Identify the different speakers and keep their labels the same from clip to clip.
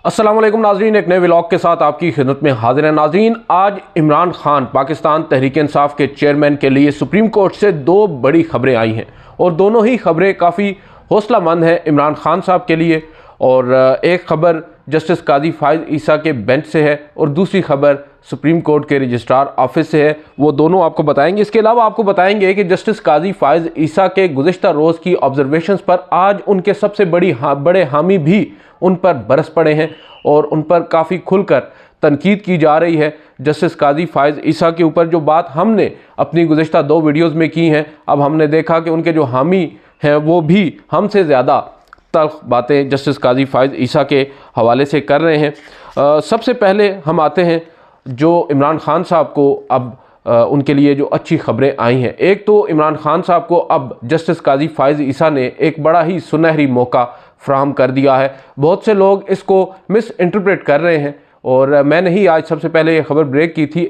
Speaker 1: अस्सलाम वालेकुम नाजरीन, एक नए व्लॉग के साथ आपकी खिदमत में हाजिर है। नाजरीन, आज इमरान खान पाकिस्तान तहरीक इंसाफ के चेयरमैन के लिए सुप्रीम कोर्ट से दो बड़ी खबरें आई हैं और दोनों ही खबरें काफ़ी हौसलामंद हैं इमरान खान साहब के लिए। और एक खबर जस्टिस काजी फाइज ईसा के बेंच से है और दूसरी खबर सुप्रीम कोर्ट के रजिस्ट्रार ऑफिस से है। वो दोनों आपको बताएंगे। इसके अलावा आपको बताएंगे कि जस्टिस काजी फाइज ईसा के गुज़िश्ता रोज़ की ऑब्जर्वेशंस पर आज उनके सबसे बड़े हामी भी उन पर बरस पड़े हैं और उन पर काफ़ी खुलकर तनकीद की जा रही है। जस्टिस काजी फाइज ईसा के ऊपर जो बात हमने अपनी गुज़िश्ता दो वीडियोज़ में की हैं, अब हमने देखा कि उनके जो हामी हैं वो भी हमसे ज़्यादा तल्ख बातें जस्टिस काजी फाइज ईसा के हवाले से कर रहे हैं। सबसे पहले हम आते हैं जो इमरान खान साहब को अब उनके लिए जो अच्छी खबरें आई हैं। एक तो इमरान खान साहब को अब जस्टिस काजी फाइज ईसा ने एक बड़ा ही सुनहरी मौका फ्राहम कर दिया है। बहुत से लोग इसको मिस इंटरप्रेट कर रहे हैं और मैंने ही आज सबसे पहले ये खबर ब्रेक की थी।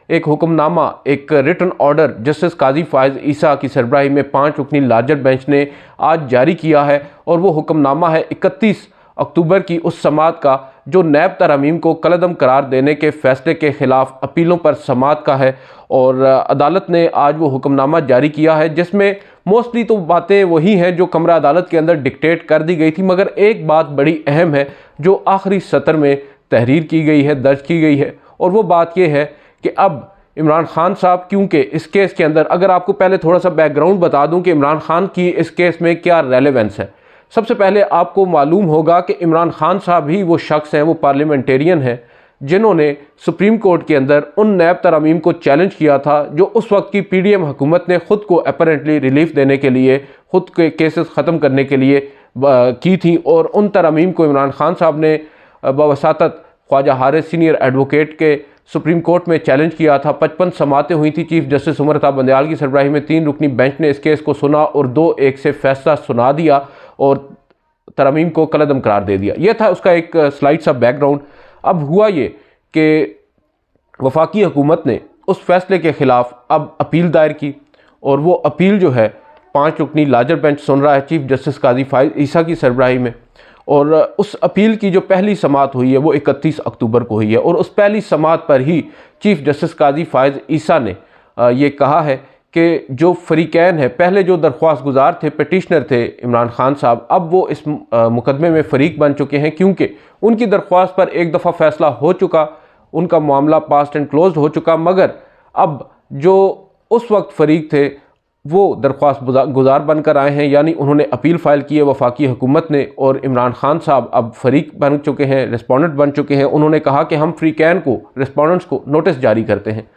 Speaker 1: एक हुक्मनामा, एक रिटन ऑर्डर जस्टिस काजी फाइज ईसा की सरबराही में 5 रुकनी लार्जर बेंच ने आज जारी किया है और वो हुक्मनामा है 31 अक्टूबर की उस समात का जो नैब तरमीम को कलअदम करार देने के फैसले के ख़िलाफ़ अपीलों पर समात का है। और अदालत ने आज वो हुक्मनामा जारी किया है जिसमें मोस्टली तो बातें वही हैं जो कमरा अदालत के अंदर डिक्टेट कर दी गई थी, मगर एक बात बड़ी अहम है जो आखिरी सत्र में तहरीर की गई है, दर्ज की गई है। और वो बात ये है कि अब इमरान खान साहब, क्योंकि इस केस के अंदर अगर आपको पहले थोड़ा सा बैकग्राउंड बता दूं कि इमरान खान की इस केस में क्या रेलेवेंस है। सबसे पहले आपको मालूम होगा कि इमरान खान साहब ही वो शख्स हैं, वो पार्लियामेंटेरियन हैं जिन्होंने सुप्रीम कोर्ट के अंदर उन नैब तरमीम को चैलेंज किया था जो उस वक्त की PDM हुकूमत ने ख़ुद को अपरेंटली रिलीफ देने के लिए, ख़ुद के केसेस ख़त्म करने के लिए की थी। और उन तरमीम को इमरान खान साहब ने बवसातत ख्वाजा हारिस सीनियर एडवोकेट के सुप्रीम कोर्ट में चैलेंज किया था। 55 समातें हुई थी। चीफ जस्टिस उमर अता बंदयाल की सरबराही में 3 रुकनी बेंच ने इस केस को सुना और 2-1 से फैसला सुना दिया और तरमीम को कलअदम करार दे दिया। यह था उसका एक स्लाइड सा बैकग्राउंड। अब हुआ ये कि वफाकी हुकूमत ने उस फैसले के ख़िलाफ़ अब अपील दायर की और वो अपील जो है 5 रुकनी लार्जर बेंच सुन रहा है चीफ जस्टिस काजी फाइज ईसा की सरबराही में। और उस अपील की जो पहली समात हुई है वो 31 अक्टूबर को हुई है और उस पहली समात पर ही चीफ जस्टिस काजी फाइज ईसा ने ये कहा है कि जो फरीकैन है, पहले जो दरख्वास्त गुजार थे, पिटिशनर थे इमरान खान साहब, अब वो इस मुकदमे में फ़रीक बन चुके हैं क्योंकि उनकी दरख्वास्त पर एक दफ़ा फ़ैसला हो चुका, उनका मामला पास्ट एंड क्लोज्ड हो चुका। मगर अब जो उस वक्त फ़रीक थे वो दरख्वास्त गुजार बनकर आए हैं, यानी उन्होंने अपील फ़ाइल की है वफाकी हुकूमत ने और इमरान खान साहब अब फ़रीक बन चुके हैं, रिस्पोंडेंट बन चुके हैं। उन्होंने कहा कि हम फ़रीकैन को, रिस्पोंडेंट्स को नोटिस जारी करते हैं।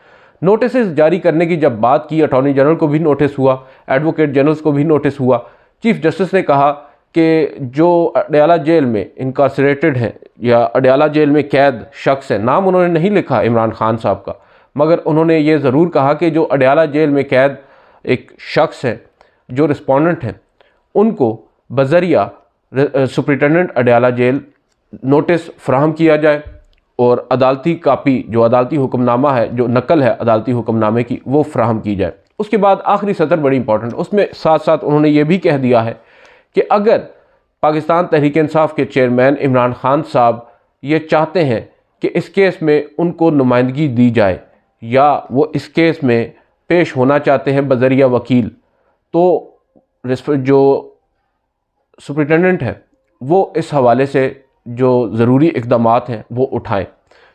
Speaker 1: नोटिस जारी करने की जब बात की, अटॉर्नी जनरल को भी नोटिस हुआ, एडवोकेट जनरल्स को भी नोटिस हुआ। चीफ जस्टिस ने कहा कि जो अडयाला जेल में इनकारसरेटेड हैं या अडयाला जेल में कैद शख्स है, नाम उन्होंने नहीं लिखा इमरान खान साहब का, मगर उन्होंने ये ज़रूर कहा कि जो अडयाला जेल में कैद एक शख्स है जो रिस्पोंडेंट हैं उनको बज़रिया सुप्रिटेंडेंट अडयाला जेल नोटिस फ्राहम किया जाए और अदालती कापी, जो अदालती हुक्मनामा है, जो नकल है अदालती हुक्मनामे की, वो फ्राहम की जाए। उसके बाद आखिरी सतर बड़ी इंपॉर्टेंट, उसमें साथ साथ उन्होंने ये भी कह दिया है कि अगर पाकिस्तान तहरीक इंसाफ के चेयरमैन इमरान खान साहब ये चाहते हैं कि इस केस में उनको नुमाइंदगी दी जाए या वो इस केस में पेश होना चाहते हैं बज़रिया वकील, तो जो सुप्रिटेंडेंट है वो इस हवाले से जो ज़रूरी इक़दामात हैं वो उठाएं।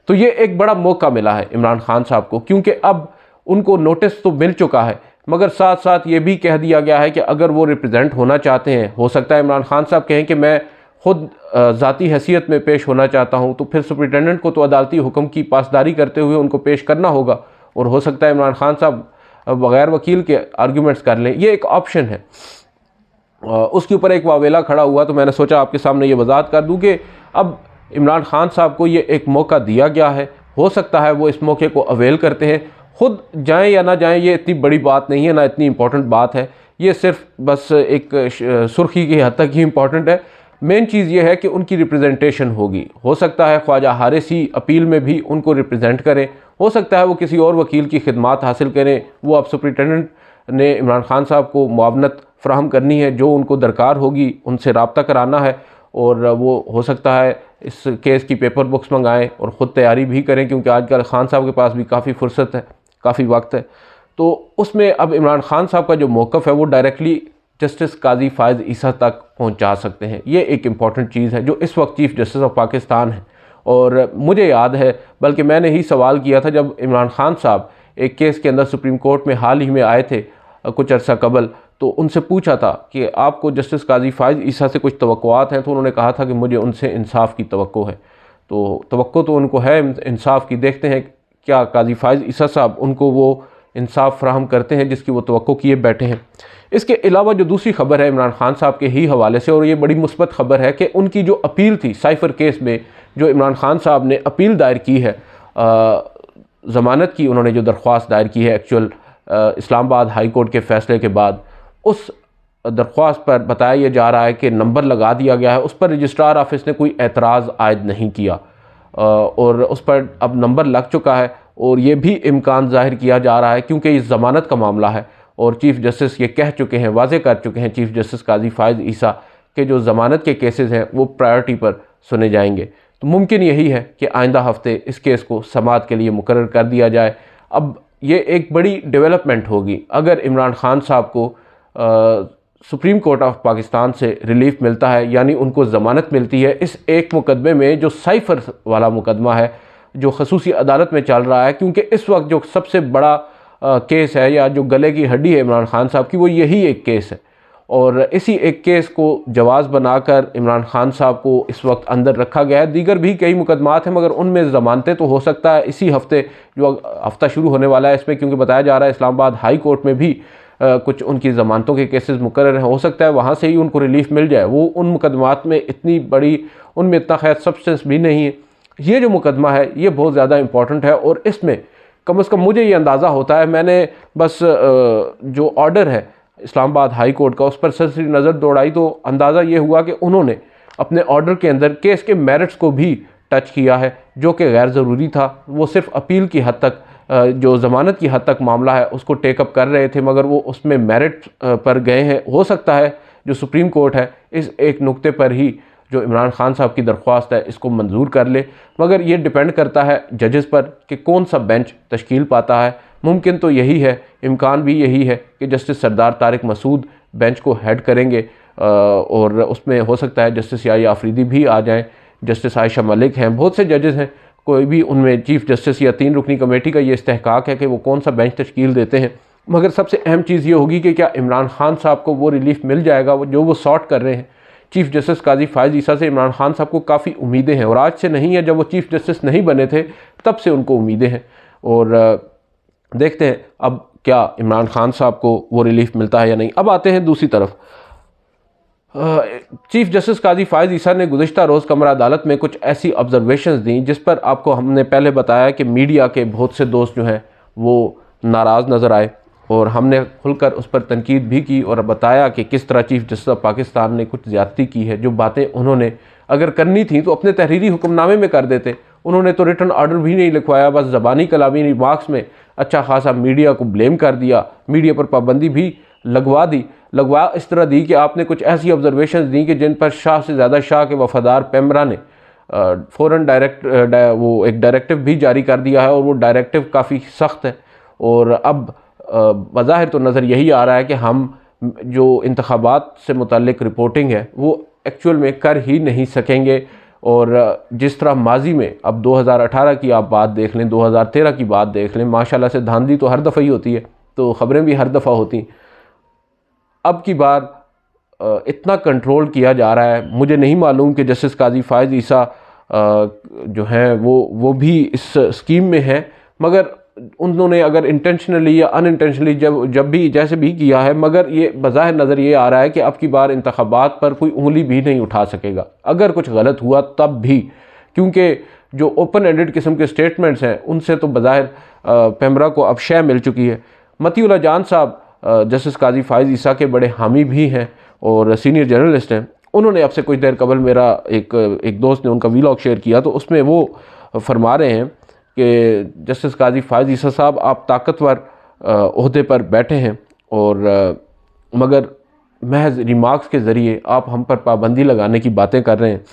Speaker 1: तो ये एक बड़ा मौका मिला है इमरान खान साहब को, क्योंकि अब उनको नोटिस तो मिल चुका है मगर साथ साथ ये भी कह दिया गया है कि अगर वो रिप्रेजेंट होना चाहते हैं, हो सकता है इमरान खान साहब कहें कि मैं ख़ुद ज़ाती हैसियत में पेश होना चाहता हूँ, तो फिर सुप्रिटेंडेंट को तो अदालती हुक्म की पासदारी करते हुए उनको पेश करना होगा और हो सकता है इमरान खान साहब बग़ैर वकील के आर्ग्यूमेंट्स कर लें। ये एक ऑप्शन है। उसके ऊपर एक वावेला खड़ा हुआ तो मैंने सोचा आपके सामने ये वजाहत कर दूं कि अब इमरान खान साहब को ये एक मौका दिया गया है, हो सकता है वो इस मौके को अवेल करते हैं। खुद जाएं या ना जाएं ये इतनी बड़ी बात नहीं है, ना इतनी इंपॉर्टेंट बात है, ये सिर्फ बस एक सुर्खी की हद तक ही इंपॉर्टेंट है। मेन चीज़ ये है कि उनकी रिप्रेजेंटेशन होगी। हो सकता है ख्वाजा हारिस ही अपील में भी उनको रिप्रेजेंट करें, हो सकता है वो किसी और वकील की खिदमात हासिल करें। वो अब सुप्रिटेंडेंट ने इमरान खान साहब को मुआवनत फ़राहम करनी है, जो उनको दरकार होगी उनसे रब्ता कराना है और वो हो सकता है इस केस की पेपर बुक्स मंगाएं और ख़ुद तैयारी भी करें, क्योंकि आजकल खान साहब के पास भी काफ़ी फुर्सत है, काफ़ी वक्त है। तो उसमें अब इमरान खान साहब का जो मौक़िफ़ है वो डायरेक्टली जस्टिस काजी फ़ायज़ ईसा तक पहुंचा सकते हैं। ये एक इम्पॉर्टेंट चीज़ है जो इस वक्त चीफ़ जस्टिस ऑफ पाकिस्तान है। और मुझे याद है, बल्कि मैंने ही सवाल किया था जब इमरान खान साहब एक केस के अंदर सुप्रीम कोर्ट में हाल ही में आए थे कुछ अर्सा कबल, तो उनसे पूछा था कि आपको जस्टिस काजी फ़ायज़ ईसा से कुछ तवक्कुआत हैं, तो उन्होंने कहा था कि मुझे उनसे इंसाफ की तवक्को है। तो तवक्को तो उनको है इंसाफ की, देखते हैं क्या काजी फ़ायज़ ईसा साहब उनको वो इंसाफ फ्राहम करते हैं जिसकी वो तवक्को किए बैठे हैं। इसके अलावा जो दूसरी खबर है इमरान खान साहब के ही हवाले से, और ये बड़ी मुस्बत खबर है कि उनकी जो अपील थी साइफ़र केस में, जो इमरान खान साहब ने अपील दायर की है ज़मानत की, उन्होंने जो दरख्वास्त दायर की है एक्चुअल इस्लामाबाद हाई कोर्ट के फ़ैसले के बाद, उस दरख्वास्त पर बताया यह जा रहा है कि नंबर लगा दिया गया है। उस पर रजिस्ट्रार ऑफिस ने कोई एतराज़ आयद नहीं किया और उस पर अब नंबर लग चुका है। और ये भी इम्कान ज़ाहिर किया जा रहा है, क्योंकि ये ज़मानत का मामला है और चीफ़ जस्टिस ये कह चुके हैं, वाज़े कर चुके हैं चीफ़ जस्टिस काजी फ़ायज़ ईसा के जो ज़मानत के केसेस हैं वो प्रायोरिटी पर सुने जाएंगे। तो मुमकिन यही है कि आइंदा हफ्ते इस केस को समाअत के लिए मुकर्रर कर दिया जाए। अब ये एक बड़ी डेवलपमेंट होगी अगर इमरान खान साहब को सुप्रीम कोर्ट ऑफ पाकिस्तान से रिलीफ मिलता है, यानी उनको ज़मानत मिलती है इस एक मुकदमे में जो साइफ़र वाला मुकदमा है जो खसूसी अदालत में चल रहा है। क्योंकि इस वक्त जो सबसे बड़ा केस है या जो गले की हड्डी है इमरान खान साहब की, वो यही एक केस है। और इसी एक केस को जवाज़ बनाकर इमरान खान साहब को इस वक्त अंदर रखा गया है। दीगर भी कई मुकदमात हैं, मगर उनमें ज़मानतें तो हो सकता है इसी हफ्ते, जो हफ्ता शुरू होने वाला है इसमें, क्योंकि बताया जा रहा है इस्लामाबाद हाई कोर्ट में भी कुछ उनकी ज़मानतों के केसेस मुकर्रर हैं, हो सकता है वहाँ से ही उनको रिलीफ मिल जाए। वो उन मुकदमात में इतनी बड़ी, उनमें इतना खैर सब्सटेंस भी नहीं है। ये जो मुकदमा है ये बहुत ज़्यादा इम्पॉर्टेंट है और इसमें कम से कम मुझे ये अंदाज़ा होता है, मैंने बस जो ऑर्डर है इस्लामाबाद हाई कोर्ट का उस पर सरसरी नज़र दौड़ाई तो अंदाज़ा ये हुआ कि उन्होंने अपने ऑर्डर के अंदर केस के मेरिट्स को भी टच किया है, जो कि गैर ज़रूरी था। वो सिर्फ अपील की हद तक, जो ज़मानत की हद तक मामला है उसको टेकअप कर रहे थे, मगर वो उसमें मेरिट पर गए हैं। हो सकता है जो सुप्रीम कोर्ट है इस एक नुक्ते पर ही जो इमरान खान साहब की दरख्वास्त है इसको मंजूर कर ले, मगर ये डिपेंड करता है जजेस पर कि कौन सा बेंच तश्कील पाता है। मुमकिन तो यही है, इम्कान भी यही है कि जस्टिस सरदार तारिक मसूद बेंच को हेड करेंगे और उसमें हो सकता है जस्टिस याहिया अफरीदी भी आ जाएं, जस्टिस आयशा मलिक हैं, बहुत से जजेस हैं, कोई भी उनमें चीफ़ जस्टिस या 3 रुकनी कमेटी का ये इस्तेहकाक है कि वो कौन सा बेंच तश्कील देते हैं। मगर सबसे अहम चीज़ ये होगी कि क्या इमरान खान साहब को वो रिलीफ मिल जाएगा जो वो सॉर्ट कर रहे हैं। चीफ़ जस्टिस काजी फ़ायज़ ईसा से इमरान खान साहब को काफ़ी उम्मीदें हैं, और आज से नहीं है, जब वो चीफ़ जस्टिस नहीं बने थे तब से उनको उम्मीदें हैं। और देखते हैं अब क्या इमरान खान साहब को वो रिलीफ मिलता है या नहीं। अब आते हैं दूसरी तरफ, चीफ़ जस्टिस काजी फ़ायज़ ईसा ने गुज़िश्ता रोज़ कमरा अदालत में कुछ ऐसी ऑब्जर्वेशंस दी जिस पर आपको हमने पहले बताया कि मीडिया के बहुत से दोस्त जो हैं वो नाराज़ नज़र आए, और हमने खुलकर उस पर तनकीद भी की और बताया कि किस तरह चीफ़ जस्टिस ऑफ पाकिस्तान ने कुछ ज़्यादती की है। जो बातें उन्होंने अगर करनी थी तो अपने तहरीरी हुक्मनामे में कर देते, उन्होंने तो रिटर्न ऑर्डर भी नहीं लिखवाया, बस ज़बानी कलामी रिमार्क्स में अच्छा खासा मीडिया को ब्लेम कर दिया, मीडिया पर पाबंदी भी लगवा इस तरह दी कि आपने कुछ ऐसी ऑब्जर्वेशन दी कि जिन पर शाह से ज़्यादा शाह के वफादार पेमरा ने फ़ौरन वो एक डायरेक्टिव भी जारी कर दिया है, और वो डायरेक्टिव काफ़ी सख्त है। और अब बज़ाहिर तो नज़र यही आ रहा है कि हम जो इंतखाबात से मुतल्लिक रिपोर्टिंग है वो एक्चुअल में कर ही नहीं सकेंगे। और जिस तरह माजी में, अब 2018 की आप बात देख लें, 2013 की बात देख लें, माशाल्लाह से धांधली तो हर दफ़ा ही होती है, तो ख़बरें भी हर दफ़ा होती। अब की बार इतना कंट्रोल किया जा रहा है, मुझे नहीं मालूम कि जस्टिस काजी फ़ायज़ ईसा जो हैं वो भी इस स्कीम में हैं, मगर उन्होंने अगर इंटेंशनली या अनइंटेंशनली जब भी जैसे भी किया है, मगर ये बज़ाहिर नज़र ये आ रहा है कि अब की बार इंतखाबात पर कोई उंगली भी नहीं उठा सकेगा अगर कुछ गलत हुआ तब भी, क्योंकि जो ओपन एंडेड किस्म के स्टेटमेंट्स हैं उनसे तो बज़ाहिर पेमरा को अब शय मिल चुकी है। मतीउल्लाह जान साहब जस्टिस काजी फ़ायज़ ईसा के बड़े हामी भी हैं और सीनियर जर्नलिस्ट हैं। उन्होंने आपसे कुछ देर कबल मेरा एक दोस्त ने उनका वीलॉग शेयर किया, तो उसमें वो फरमा रहे हैं कि जस्टिस काजी फ़ायज़ ईसा साहब, आप ताकतवर ओहदे पर बैठे हैं, और मगर महज रिमार्क्स के ज़रिए आप हम पर पाबंदी लगाने की बातें कर रहे हैं।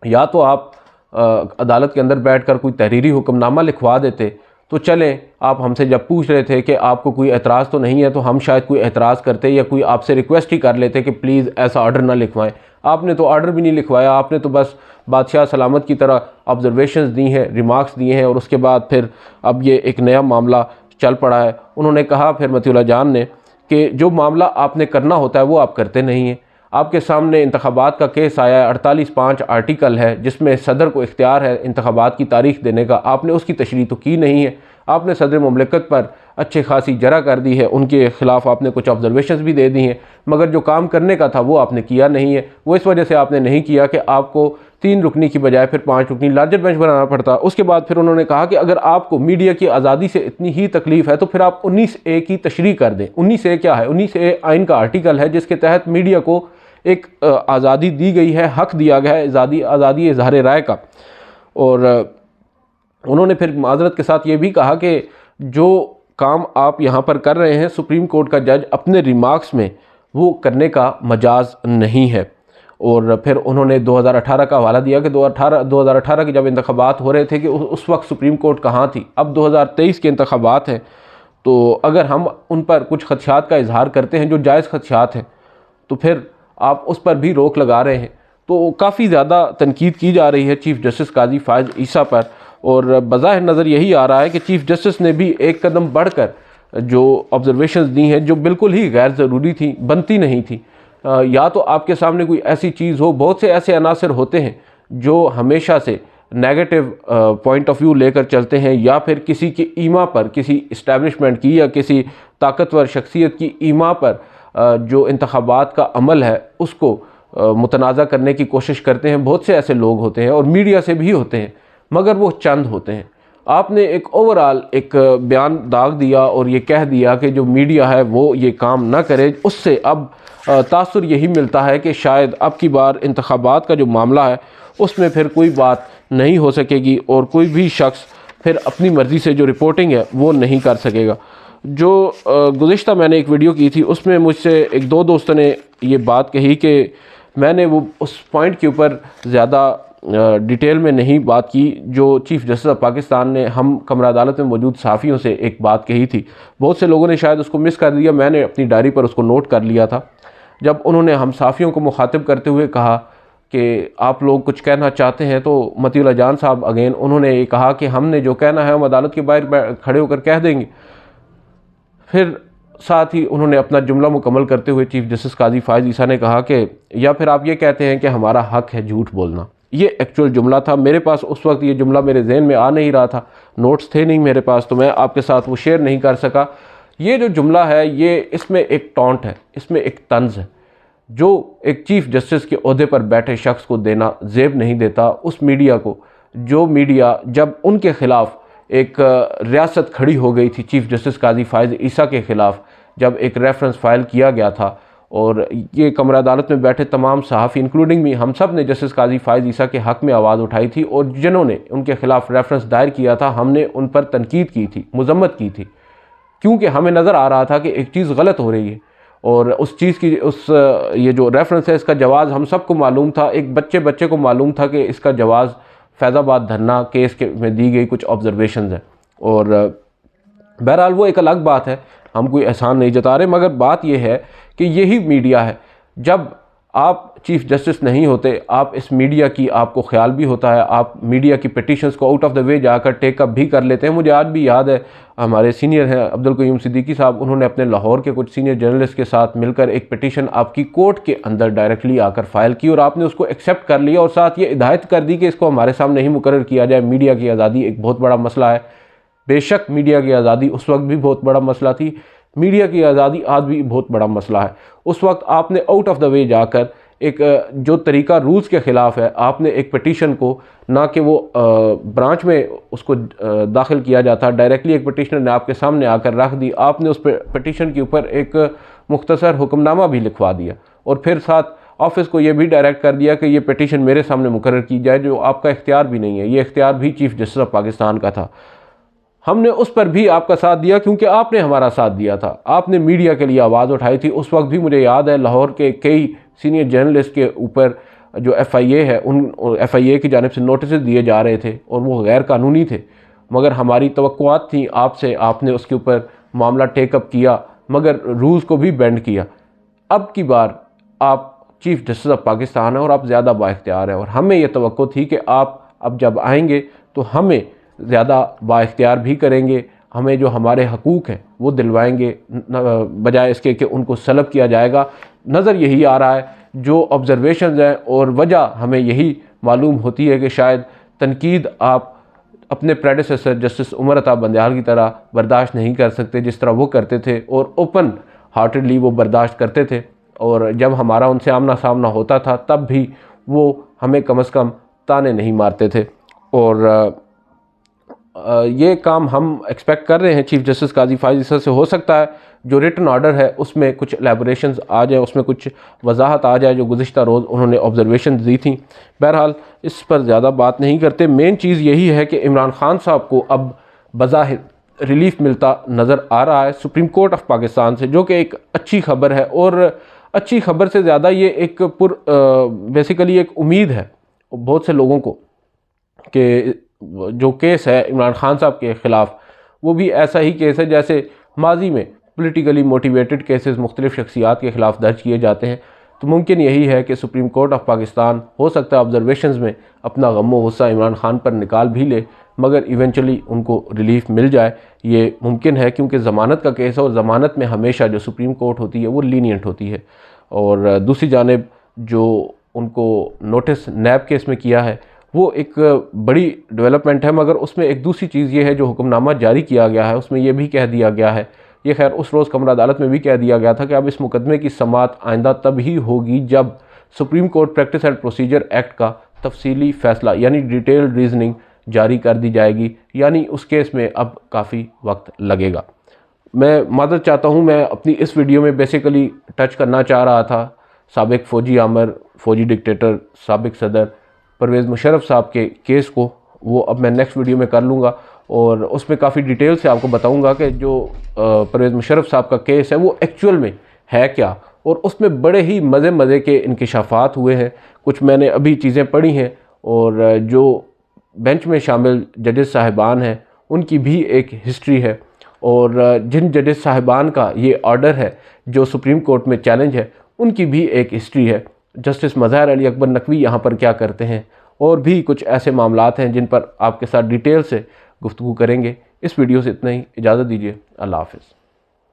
Speaker 1: या तो आप अदालत के अंदर बैठकर कोई तहरीरी हुक्मनामा लिखवा देते तो चलें, आप हमसे जब पूछ रहे थे कि आपको कोई एतराज़ तो नहीं है, तो हम शायद कोई एतराज़ करते या कोई आपसे रिक्वेस्ट ही कर लेते कि प्लीज़ ऐसा ऑर्डर ना लिखवाएं। आपने तो ऑर्डर भी नहीं लिखवाया, आपने तो बस बादशाह सलामत की तरह ऑब्जर्वेशंस दी हैं, रिमार्क्स दिए हैं, और उसके बाद फिर अब ये एक नया मामला चल पड़ा है। उन्होंने कहा फिर मतीउल्लाह जान ने कि जो मामला आपने करना होता है वो आप करते नहीं हैं। आपके सामने इंतखाबात का केस आया है, 48(5) आर्टिकल है जिसमें सदर को इख्तियार है इंतखाबात की तारीख देने का, आपने उसकी तशरीह तो की नहीं है। आपने सदर मुमलिकत पर अच्छी खासी जरा कर दी है, उनके ख़िलाफ़ आपने कुछ ऑब्जर्वेशंस भी दे दी हैं, मगर जो काम करने का था वो आपने किया नहीं है। वो इस वजह से आपने नहीं किया कि आपको 3 रुकनी की बजाय फिर 5 रुकनी लार्जर बेंच बनाना पड़ता। उसके बाद फिर उन्होंने कहा कि अगर आपको मीडिया की आज़ादी से इतनी ही तकलीफ़ है तो फिर आप 19A की तशरीह कर दें। 19A क्या है? 19A आइन का आर्टिकल है जिसके तहत मीडिया को एक आज़ादी दी गई है, हक़ दिया गया है आज़ादी इज़हार राय का। और उन्होंने फिर माज़रत के साथ ये भी कहा कि जो काम आप यहाँ पर कर रहे हैं, सुप्रीम कोर्ट का जज अपने रिमार्क्स में वो करने का मजाज नहीं है। और फिर उन्होंने 2018 का हवाला दिया कि 2018 के जब इंतखाबात हो रहे थे कि उस वक्त सुप्रीम कोर्ट कहाँ थी। अब 2023 के इंतखाबात हैं, तो अगर हम उन पर कुछ खदशात का इजहार करते हैं जो जायज़ खदशात हैं, तो फिर आप उस पर भी रोक लगा रहे हैं। तो काफ़ी ज़्यादा तनकीद की जा रही है चीफ़ जस्टिस काजी फ़ाइज़ ईसा पर, और बज़ाहिर नज़र यही आ रहा है कि चीफ़ जस्टिस ने भी एक कदम बढ़कर जो ऑब्जर्वेशंस दी हैं जो बिल्कुल ही गैर ज़रूरी थी, बनती नहीं थी। या तो आपके सामने कोई ऐसी चीज़ हो, बहुत से ऐसे अनासर होते हैं जो हमेशा से नेगेटिव पॉइंट ऑफ व्यू लेकर चलते हैं, या फिर किसी की ईमा पर, किसी इस्टेब्लिशमेंट की या किसी ताकतवर शख्सियत की ईमा पर जो इंतखाबात का अमल है उसको मुतनाज़ा करने की कोशिश करते हैं। बहुत से ऐसे लोग होते हैं और मीडिया से भी होते हैं, मगर वो चंद होते हैं। आपने एक ओवरऑल एक बयान दाग दिया और ये कह दिया कि जो मीडिया है वो ये काम ना करे। उससे अब तासुर यही मिलता है कि शायद अब की बार इंतखाबात का जो मामला है उसमें फिर कोई बात नहीं हो सकेगी और कोई भी शख्स फिर अपनी मर्ज़ी से जो रिपोर्टिंग है वो नहीं कर सकेगा। जो गुज़िश्ता मैंने एक वीडियो की थी उसमें मुझसे एक दो दोस्तों ने ये बात कही कि मैंने वो उस पॉइंट के ऊपर ज़्यादा डिटेल में नहीं बात की जो चीफ़ जस्टिस ऑफ पाकिस्तान ने हम कमरा अदालत में मौजूद सहाफ़ियों से एक बात कही थी। बहुत से लोगों ने शायद उसको मिस कर दिया, मैंने अपनी डायरी पर उसको नोट कर लिया था। जब उन्होंने हम सहाफ़ियों को मुखातिब करते हुए कहा कि आप लोग कुछ कहना चाहते हैं, तो मतीउल्लाह जान साहब अगेन उन्होंने ये कहा कि हमने जो कहना है हम अदालत के बाहर खड़े होकर कह देंगे। फिर साथ ही उन्होंने अपना जुमला मुकम्मल करते हुए चीफ़ जस्टिस काजी फ़ाइज़ ईसा ने कहा कि या फिर आप ये कहते हैं कि हमारा हक़ है झूठ बोलना। ये एक्चुअल जुमला था, मेरे पास उस वक्त ये जुमला मेरे जहन में आ नहीं रहा था, नोट्स थे नहीं मेरे पास, तो मैं आपके साथ वो शेयर नहीं कर सका। ये जो जुमला है ये इसमें एक टॉन्ट है, इसमें एक तंज़ है जो एक चीफ़ जस्टिस के ओहदे पर बैठे शख्स को देना जेब नहीं देता। उस मीडिया को, जो मीडिया जब उनके ख़िलाफ़ एक रियासत खड़ी हो गई थी चीफ़ जस्टिस काजी फ़ाइज़ ईसा के ख़िलाफ़, जब एक रेफरेंस फ़ाइल किया गया था और ये कमरा अदालत में बैठे तमाम सहाफ़ी इंक्लूडिंग भी हम सब ने जस्टिस काजी फ़ाइज़ ईसा के हक़ में आवाज़ उठाई थी, और जिन्होंने उनके ख़िलाफ़ रेफरेंस दायर किया था हमने उन पर तनकीद की थी, मज़म्मत की थी, क्योंकि हमें नज़र आ रहा था कि एक चीज़ गलत हो रही है। और उस चीज़ की ये जो रेफरेंस है इसका जवाज़ हम सबको मालूम था, एक बच्चे को मालूम था कि इसका जवाज़ फैज़ाबाद धरना केस के में दी गई कुछ ऑब्जर्वेशंस हैं। और बहरहाल वो एक अलग बात है, हम कोई एहसान नहीं जता रहे, मगर बात यह है कि यही मीडिया है। जब आप चीफ़ जस्टिस नहीं होते, आप इस मीडिया की आपको ख्याल भी होता है, आप मीडिया की पिटिशंस को आउट ऑफ द वे जाकर टेकअप भी कर लेते हैं। मुझे आज भी याद है हमारे सीनियर हैं अब्दुल क़य्यूम सिद्दीकी साहब, उन्होंने अपने लाहौर के कुछ सीनियर जर्नलिस्ट के साथ मिलकर एक पिटिशन आपकी कोर्ट के अंदर डायरेक्टली आकर फ़ाइल की और आपने उसको एक्सेप्ट कर लिया और साथ ये हिदायत कर दी कि इसको हमारे सामने ही मुकर्रर किया जाए। मीडिया की आज़ादी एक बहुत बड़ा मसला है, बेशक मीडिया की आज़ादी उस वक्त भी बहुत बड़ा मसला थी, मीडिया की आज़ादी आज भी बहुत बड़ा मसला है। उस वक्त आपने आउट ऑफ द वे जाकर एक जो तरीका रूल्स के ख़िलाफ़ है, आपने एक पिटीशन को ना कि वो ब्रांच में उसको दाखिल किया जाता, डायरेक्टली एक पिटिशनर ने आपके सामने आकर रख दी, आपने उस पिटीशन के ऊपर एक मुख्तसर हुक्मनामा भी लिखवा दिया और फिर साथ ऑफिस को ये भी डायरेक्ट कर दिया कि ये पिटीशन मेरे सामने मुकर्रर की जाए, जो आपका इख्तियार भी नहीं है, ये इख्तियार भी चीफ़ जस्टिस ऑफ पाकिस्तान का था। हमने उस पर भी आपका साथ दिया क्योंकि आपने हमारा साथ दिया था, आपने मीडिया के लिए आवाज़ उठाई थी। उस वक्त भी मुझे याद है लाहौर के कई सीनियर जर्नलिस्ट के ऊपर जो FIA है, उन FIA की जानिब से नोटिस दिए जा रहे थे और वो गैर कानूनी थे, मगर हमारी तवक्कुआत थी आपसे, आपने उसके ऊपर मामला टेकअप किया, मगर रूल्स को भी बेंड किया। अब की बार आप चीफ जस्टिस ऑफ पाकिस्तान हैं और आप ज़्यादा बाइख्तियार हैं, और हमें यह तवक्को थी कि आप अब जब आएंगे तो हमें ज़्यादा बाइख्तियार भी करेंगे, हमें जो हमारे हकूक़ हैं वो दिलवाएंगे, बजाय इसके कि उनको सलब किया जाएगा। नज़र यही आ रहा है, जो ऑब्जर्वेशंस हैं और वजह हमें यही मालूम होती है कि शायद तनकीद आप अपने प्रेडेसेसर जस्टिस उमर अता बंदियाल की तरह बर्दाश्त नहीं कर सकते, जिस तरह वो करते थे, और ओपन हार्टेडली वो बर्दाश्त करते थे। और जब हमारा उनसे आमना सामना होता था तब भी वो हमें कम से कम ताने नहीं मारते थे। और ये काम हम एक्सपेक्ट कर रहे हैं चीफ जस्टिस काजी फायज़ ईसा से। हो सकता है जो रिटन ऑर्डर है उसमें कुछ एलैबोरेशंस आ जाए, उसमें कुछ वजाहत आ जाए जो गुज़िश्ता रोज़ उन्होंने ऑब्जर्वेशन दी थी। बहरहाल इस पर ज़्यादा बात नहीं करते। मेन चीज़ यही है कि इमरान खान साहब को अब बज़ाहिर रिलीफ मिलता नज़र आ रहा है सुप्रीम कोर्ट ऑफ पाकिस्तान से, जो कि एक अच्छी खबर है। और अच्छी खबर से ज़्यादा ये एक बेसिकली एक उम्मीद है बहुत से लोगों को कि जो केस है इमरान खान साहब के ख़िलाफ़ वो भी ऐसा ही केस है जैसे माजी में पॉलिटिकली मोटिवेटेड केसेस मुख्तलिफ़ शख्सियात के ख़िलाफ़ दर्ज किए जाते हैं। तो मुमकिन यही है कि सुप्रीम कोर्ट ऑफ पाकिस्तान हो सकता है ऑब्जर्वेशंस में अपना गम व गुस्सा इमरान खान पर निकाल भी ले, मगर इवेंचुअली उनको रिलीफ मिल जाए। ये मुमकिन है क्योंकि ज़मानत का केस है और ज़मानत में हमेशा जो सुप्रीम कोर्ट होती है वो लीनियंट होती है। और दूसरी जानिब जो उनको नोटिस नैब केस में किया है वो एक बड़ी डेवलपमेंट है, मगर उसमें एक दूसरी चीज़ ये है जो हुक्मनामा जारी किया गया है उसमें यह भी कह दिया गया है, ये खैर उस रोज़ कमरा अदालत में भी कह दिया गया था कि अब इस मुकदमे की समाअत आइंदा तब ही होगी जब supreme court practice and procedure act का तफसीली फ़ैसला यानी डिटेल्ड रीजनिंग जारी कर दी जाएगी, यानी उस केस में अब काफ़ी वक्त लगेगा। मैं मादर चाहता हूँ, मैं अपनी इस वीडियो में बेसिकली टच करना चाह रहा था साबिक फ़ौजी आमर, फ़ौजी डिक्टेटर, साबिक सदर परवेज़ मुशर्रफ साहब के केस को, वो अब मैं नेक्स्ट वीडियो में कर लूँगा और उसमें काफ़ी डिटेल से आपको बताऊँगा कि जो परवेज़ मुशर्रफ साहब का केस है वो एक्चुअल में है क्या, और उसमें बड़े ही मज़े के इंकिशाफ़ात हुए हैं। कुछ मैंने अभी चीज़ें पढ़ी हैं और जो बेंच में शामिल जजेस साहिबान हैं उनकी भी एक हिस्ट्री है, और जिन जजेस साहिबान का ये ऑर्डर है जो सुप्रीम कोर्ट में चैलेंज है उनकी भी एक हिस्ट्री है। जस्टिस मज़हर अली अकबर नकवी यहाँ पर क्या करते हैं, और भी कुछ ऐसे मामलात हैं जिन पर आपके साथ डिटेल से गुफ्तगू करेंगे। इस वीडियो से इतना ही, इजाज़त दीजिए, अल्लाह हाफ़िज़।